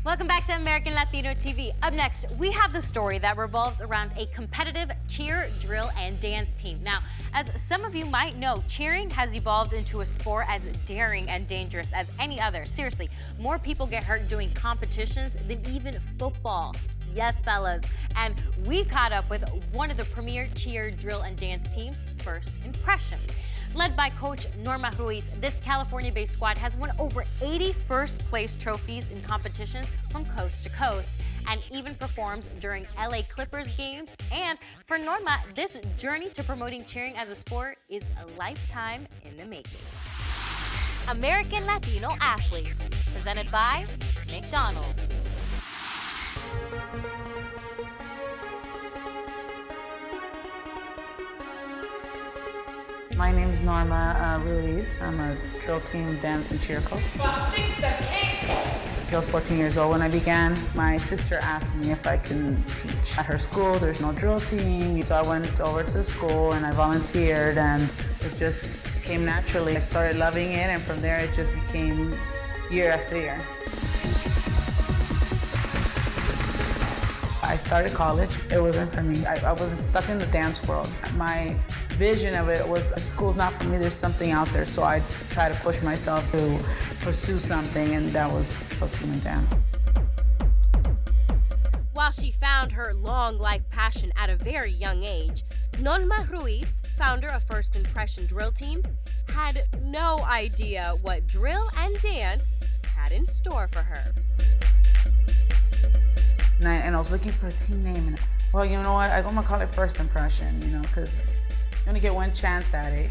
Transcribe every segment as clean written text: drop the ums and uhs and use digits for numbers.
Welcome back to American Latino TV. Up next, we have the story that revolves around a competitive cheer, drill, and dance team. Now, as some of you might know, cheering has evolved into a sport as daring and dangerous as any other. Seriously, more people get hurt doing competitions than even football. Yes, fellas. And we caught up with one of the premier cheer, drill, and dance teams, First Impression. Led by Coach Norma Ruiz, this California-based squad has won over 80 first-place trophies in competitions from coast to coast and even performs during LA Clippers games. And for Norma, this journey to promoting cheering as a sport is a lifetime in the making. American Latino Athletes, presented by McDonald's. My name is Norma Ruiz. I'm a drill team dance and cheer coach. I was 14 years old when I began. My sister asked me if I can teach. At her school, there's no drill team. So I went over to the school and I volunteered, and it just came naturally. I started loving it, and from there it just became year after year. I started college. It wasn't for me. I was stuck in the dance world. My vision of it was, if school's not for me, there's something out there. So I try to push myself to pursue something, and that was drill team and dance. While she found her long life passion at a very young age, Norma Ruiz, founder of First Impression Drill Team, had no idea what drill and dance had in store for her. And I was looking for a team name, and well, you know what? I'm gonna call it First Impression, because you only get one chance at it,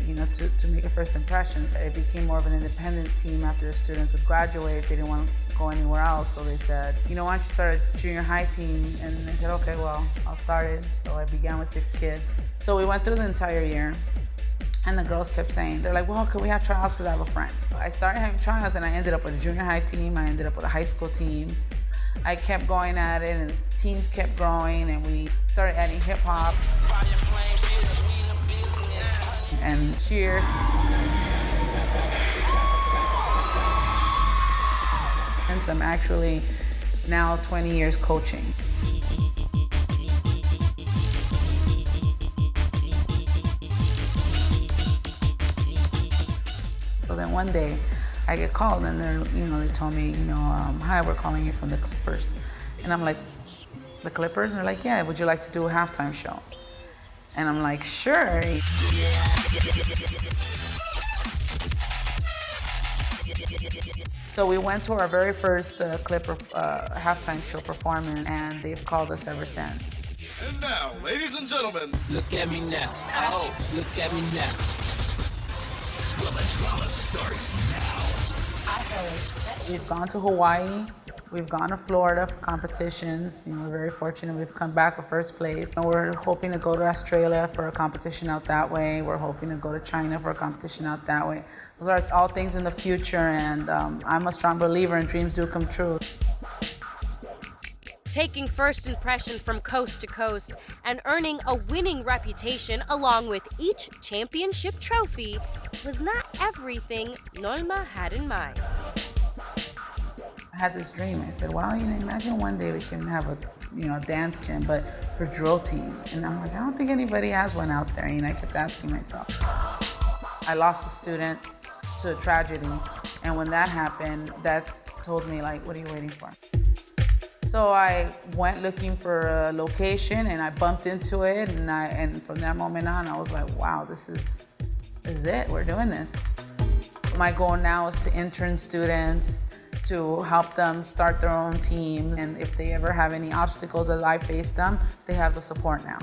to make a first impression. So it became more of an independent team after the students would graduate. They didn't want to go anywhere else, so they said, why don't you start a junior high team? And I said, okay, well, I'll start it. So I began with 6 kids. So we went through the entire year, and the girls kept saying, they're like, well, can we have tryouts because I have a friend? I started having tryouts, and I ended up with a junior high team. I ended up with a high school team. I kept going at it, and teams kept growing, and we started adding hip hop and cheer. And I'm actually now 20 years coaching. So then one day I get called, and they told me, hi, we're calling you from the Clippers. And I'm like, the Clippers? And they're like, yeah, would you like to do a halftime show? And I'm like, sure. So we went to our very first Clipper halftime show performance, and they've called us ever since. And now, ladies and gentlemen, look at me now. Oh, look at me now. Well, the drama starts now. We've gone to Hawaii. We've gone to Florida for competitions. We're very fortunate. We've come back with first place. And we're hoping to go to Australia for a competition out that way. We're hoping to go to China for a competition out that way. Those are all things in the future, and I'm a strong believer in dreams do come true. Taking First Impression from coast to coast and earning a winning reputation along with each championship trophy was not everything Norma had in mind. I had this dream. I said, wow, imagine one day we can have a dance gym, but for drill team. And I'm like, I don't think anybody has one out there. I kept asking myself. I lost a student to a tragedy, and when that happened, that told me, like, what are you waiting for? So I went looking for a location, and I bumped into it, and from that moment on, I was like, wow, this is it. We're doing this. My goal now is to intern students, to help them start their own teams, and if they ever have any obstacles as I face them, they have the support now.